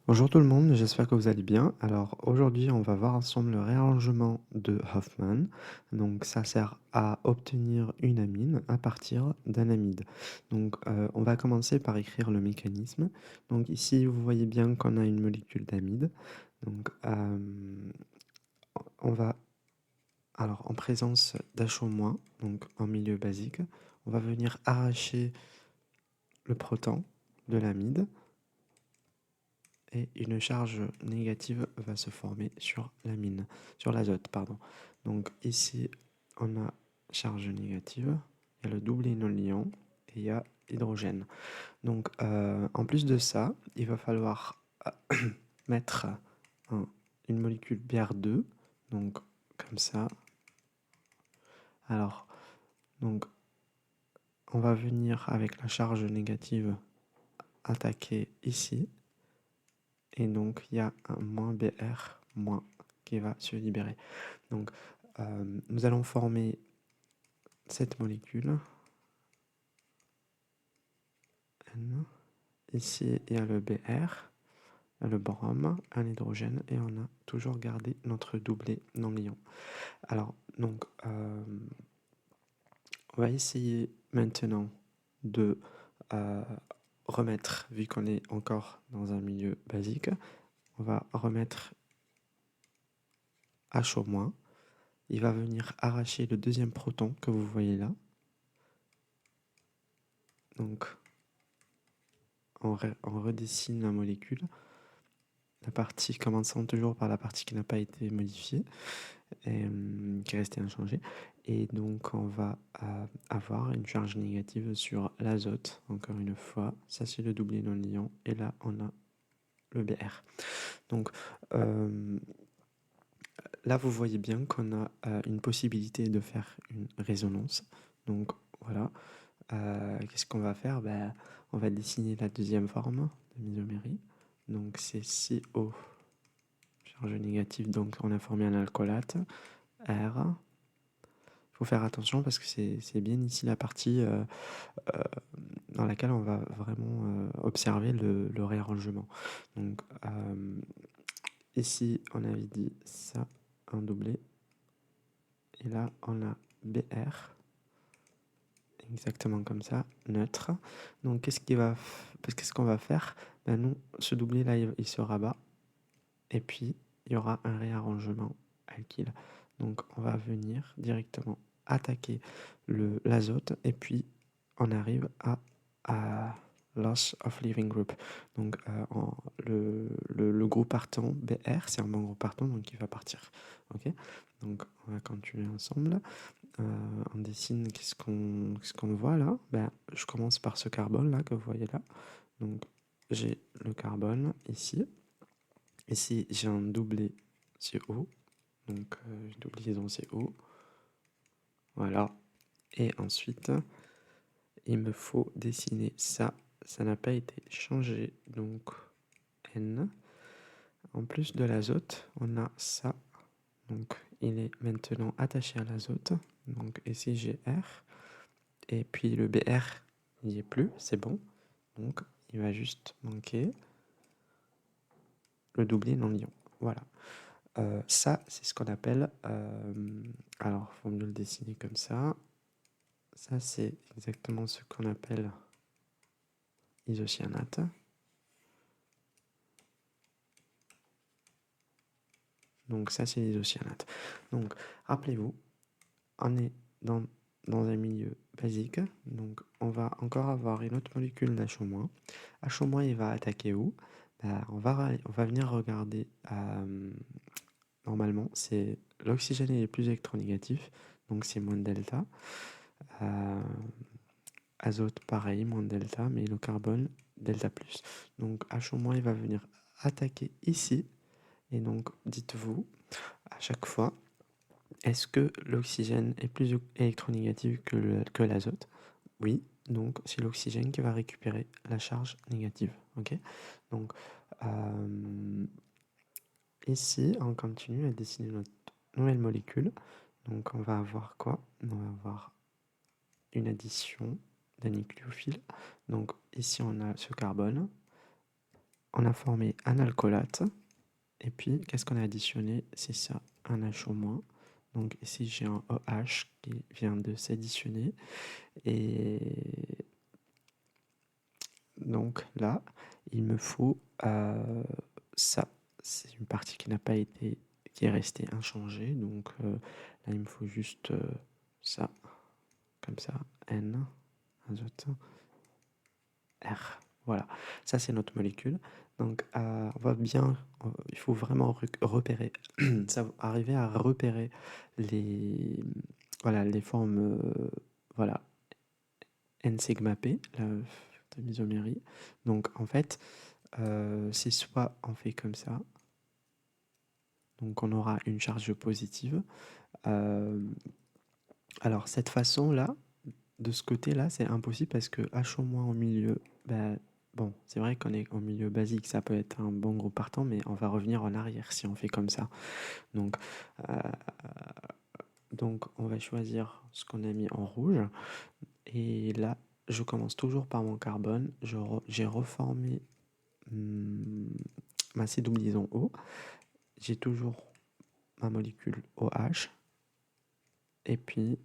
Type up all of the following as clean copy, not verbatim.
Bonjour tout le monde, j'espère que vous allez bien. Alors aujourd'hui, on va voir ensemble le réarrangement de Hoffman. Donc ça sert à obtenir une amine à partir d'un amide. Donc on va commencer par écrire le mécanisme. Donc ici, vous voyez bien qu'on a une molécule d'amide. Donc on va, alors en présence d'H-, donc en milieu basique, on va venir arracher le proton de l'amide. Et une charge négative va se former sur l'amine, sur l'azote, pardon. Donc ici, on a charge négative, il y a le doublé non-liant et il y a hydrogène. Donc en plus de ça, il va falloir mettre une molécule Br2, donc comme ça. Alors, donc on va venir avec la charge négative attaquer ici. Et donc, il y a un moins BR moins qui va se libérer. Donc, nous allons former cette molécule. N. Ici, il y a le BR, le brome, un hydrogène, et on a toujours gardé notre doublé non liant. Alors, donc, on va essayer maintenant de remettre, vu qu'on est encore dans un milieu basique, on va remettre H-. Il va venir arracher le deuxième proton que vous voyez là. Donc, on redessine la molécule. La partie commençant toujours par la partie qui n'a pas été modifiée, et, qui est restée inchangée. Et donc, on va avoir une charge négative sur l'azote, encore une fois. Ça, c'est le doublé non liant. Et là, on a le Br. Donc, là, vous voyez bien qu'on a une possibilité de faire une résonance. Donc, voilà. Qu'est-ce qu'on va faire? On va dessiner la deuxième forme de mésomérie. Donc c'est CO, charge négative, donc on a formé un alcoolate, R. Il faut faire attention parce que c'est bien ici la partie dans laquelle on va vraiment observer le réarrangement. Donc ici on avait dit ça, un doublé, et là on a BR. Exactement comme ça, neutre. Donc qu'est-ce qu'on va faire? Nous, ce doublé là, il se rabat. Et puis, il y aura un réarrangement alkyle. Donc on va venir directement attaquer l'azote. Et puis, on arrive à loss of leaving group. Donc le groupe partant, BR, c'est un bon groupe partant, donc il va partir. Ok. Donc on va continuer ensemble. On dessine qu'est-ce qu'on voit là. Je commence par ce carbone là que vous voyez là. Donc j'ai le carbone ici. Ici j'ai un doublé CO. Donc une double liaison CO. Voilà. Et ensuite il me faut dessiner ça. Ça n'a pas été changé. Donc N. En plus de l'azote, on a ça. Donc il est maintenant attaché à l'azote. Donc ici j'ai R. Et puis le BR, il n'y est plus, c'est bon. Donc il va juste manquer le doublé non liant. Voilà. Ça, c'est ce qu'on appelle... alors, il faut mieux le dessiner comme ça. Ça, c'est exactement ce qu'on appelle isocyanate. Donc ça, c'est l'isocyanate. Donc, rappelez-vous, on est dans un milieu basique. Donc, on va encore avoir une autre molécule d'H-. H-, il va attaquer où? On va venir regarder... normalement, c'est l'oxygène est plus électronégatif, donc c'est moins delta. Azote, pareil, moins delta, mais le carbone, delta plus. Donc H-, il va venir attaquer ici. Et donc, dites-vous, à chaque fois, est-ce que l'oxygène est plus électronégatif que l'azote? Oui, donc c'est l'oxygène qui va récupérer la charge négative. Ok. Donc, ici, on continue à dessiner notre nouvelle molécule. Donc on va avoir quoi? On va avoir une addition d'un nucléophile. Donc ici on a ce carbone. on a formé un alcoolate. Et puis, qu'est-ce qu'on a additionné? C'est ça, un H au moins. Donc ici, j'ai un OH qui vient de s'additionner. Et donc là, il me faut ça. C'est une partie qui n'a pas été, qui est restée inchangée. Donc là, il me faut juste ça, comme ça, N, azote, R. Voilà, ça c'est notre molécule. Donc on va bien, il faut vraiment repérer, arriver à repérer les, voilà, les formes, voilà, N sigma P, la isomérie. Donc en fait, c'est soit on fait comme ça, donc on aura une charge positive. Alors cette façon-là, de ce côté-là, c'est impossible parce que H au moins au milieu, bah, bon, c'est vrai qu'on est au milieu basique, ça peut être un bon groupe partant, mais on va revenir en arrière si on fait comme ça. Donc, euh, donc on va choisir ce qu'on a mis en rouge. Et là, je commence toujours par mon carbone. J'ai reformé ma C double O. J'ai toujours ma molécule OH. Et puis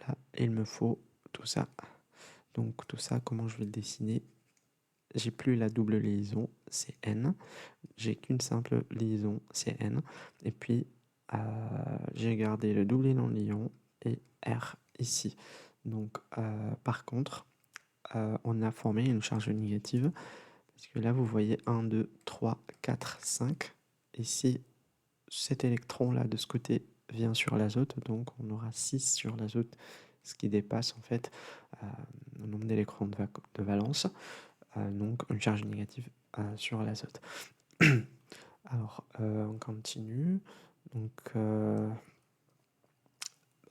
là, il me faut tout ça. Donc tout ça, comment je vais le dessiner? J'ai plus la double liaison, c'est N. J'ai qu'une simple liaison, c'est N. Et puis, j'ai gardé le double non-lion et R ici. Donc, par contre, on a formé une charge négative. Parce que là, vous voyez 1, 2, 3, 4, 5. Et si cet électron-là, de ce côté, vient sur l'azote, donc on aura 6 sur l'azote, ce qui dépasse en fait le nombre d'électrons de valence. Donc une charge négative sur l'azote. Alors, on continue. Donc,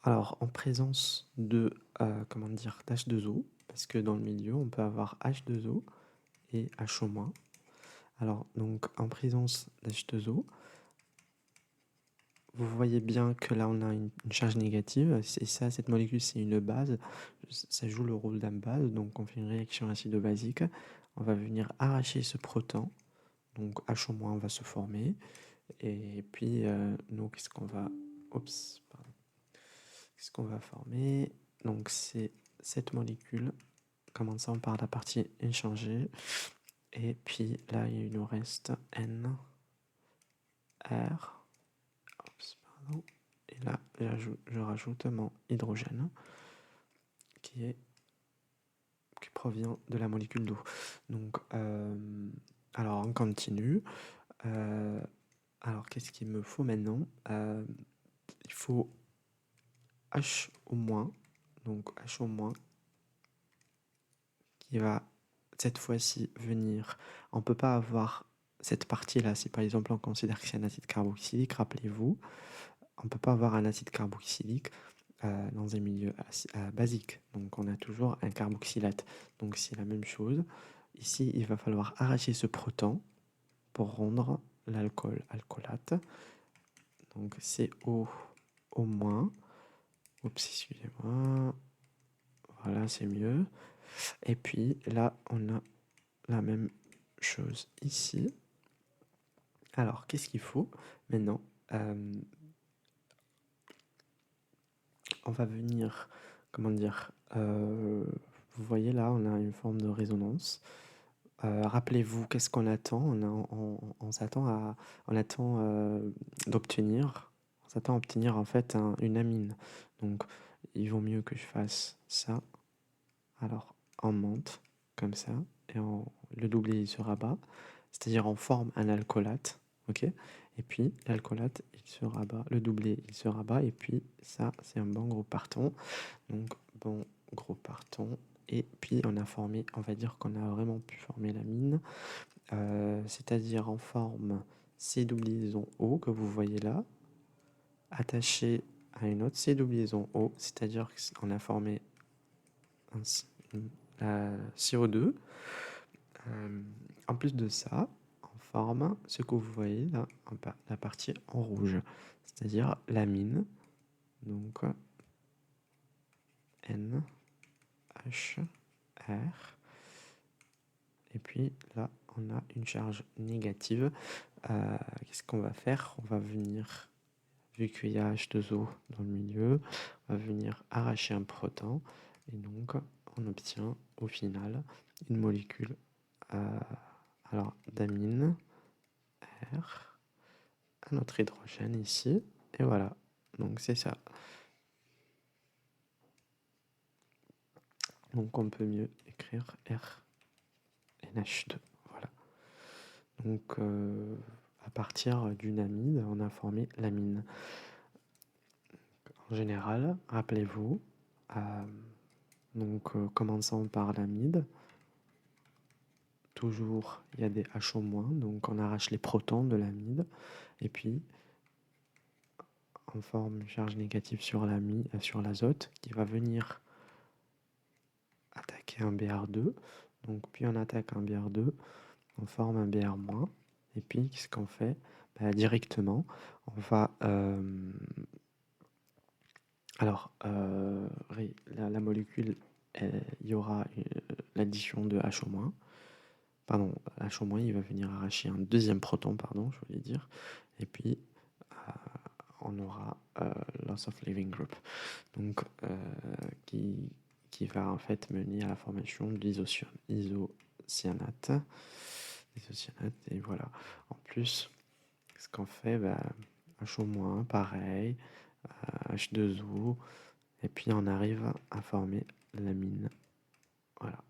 alors, en présence de, comment dire, d'H2O, parce que dans le milieu, on peut avoir H2O et H au moins. Alors, donc, en présence d'H2O, vous voyez bien que là, on a une charge négative. Et ça, cette molécule, c'est une base. Ça joue le rôle d'une base. Donc, on fait une réaction acido-basique. On va venir arracher ce proton. Donc, H au moins va se former. Et puis, nous, qu'est-ce qu'on va... Oups, pardon. Qu'est-ce qu'on va former? Donc, c'est cette molécule, commençant par la partie inchangée. Et puis, là, il nous reste N, R. Oups, pardon. Et là, je rajoute mon hydrogène qui provient de la molécule d'eau. Donc, alors, on continue. Alors, qu'est-ce qu'il me faut maintenant? Il faut H au moins, donc H au moins, qui va cette fois-ci venir. On ne peut pas avoir cette partie-là. Si par exemple on considère que c'est un acide carboxylique, rappelez-vous, on ne peut pas avoir un acide carboxylique dans un milieu basique. Donc on a toujours un carboxylate. Donc c'est la même chose. Ici, il va falloir arracher ce proton pour rendre l'alcool alcoolate. Donc CO au moins. Oups, excusez-moi. Voilà, c'est mieux. Et puis là, on a la même chose ici. Alors, qu'est-ce qu'il faut maintenant? On va venir, comment dire, vous voyez là, on a une forme de résonance. Rappelez-vous, qu'est-ce qu'on attend? On s'attend à, on attend d'obtenir, on s'attend à obtenir en fait une amine. Donc, il vaut mieux que je fasse ça. Alors, on monte comme ça, et le doublé il se rabat, c'est-à-dire on forme un alcoolate, ok? Et puis l'alcoolate il se rabat, le doublé il se rabat, et puis ça c'est un bon gros parton. Donc bon gros parton, et puis on a formé, on va dire qu'on a vraiment pu former la mine, c'est-à-dire en forme C double O que vous voyez là, attaché à une autre C double O, c'est-à-dire qu'on a formé la CO2. En plus de ça, on forme ce que vous voyez là, la partie en rouge, c'est-à-dire l'amine. Donc N, H, R. Et puis là, on a une charge négative. Qu'est-ce qu'on va faire? On va venir, vu qu'il y a H2O dans le milieu, on va venir arracher un proton. Et donc, on obtient au final une molécule alors d'amine R, un autre hydrogène ici, et voilà. Donc c'est ça. Donc on peut mieux écrire RNH2. Voilà. Donc à partir d'une amide, on a formé l'amine. En général, rappelez-vous, commençons par l'amide. Toujours, il y a des HO-, donc on arrache les protons de l'amide, et puis on forme une charge négative sur l'azote qui va venir attaquer un Br2. Donc puis on attaque un Br2, on forme un Br-, et puis qu'est-ce qu'on fait? Directement, on va la molécule, il y aura l'addition de HO-. Pardon, HO-, il va venir arracher un deuxième proton, pardon, je voulais dire. Et puis, on aura loss of leaving group, donc qui va en fait mener à la formation de l'isocyanate. Et voilà. En plus, ce qu'on fait, HO-, pareil, H2O, et puis on arrive à former l'amine. Voilà.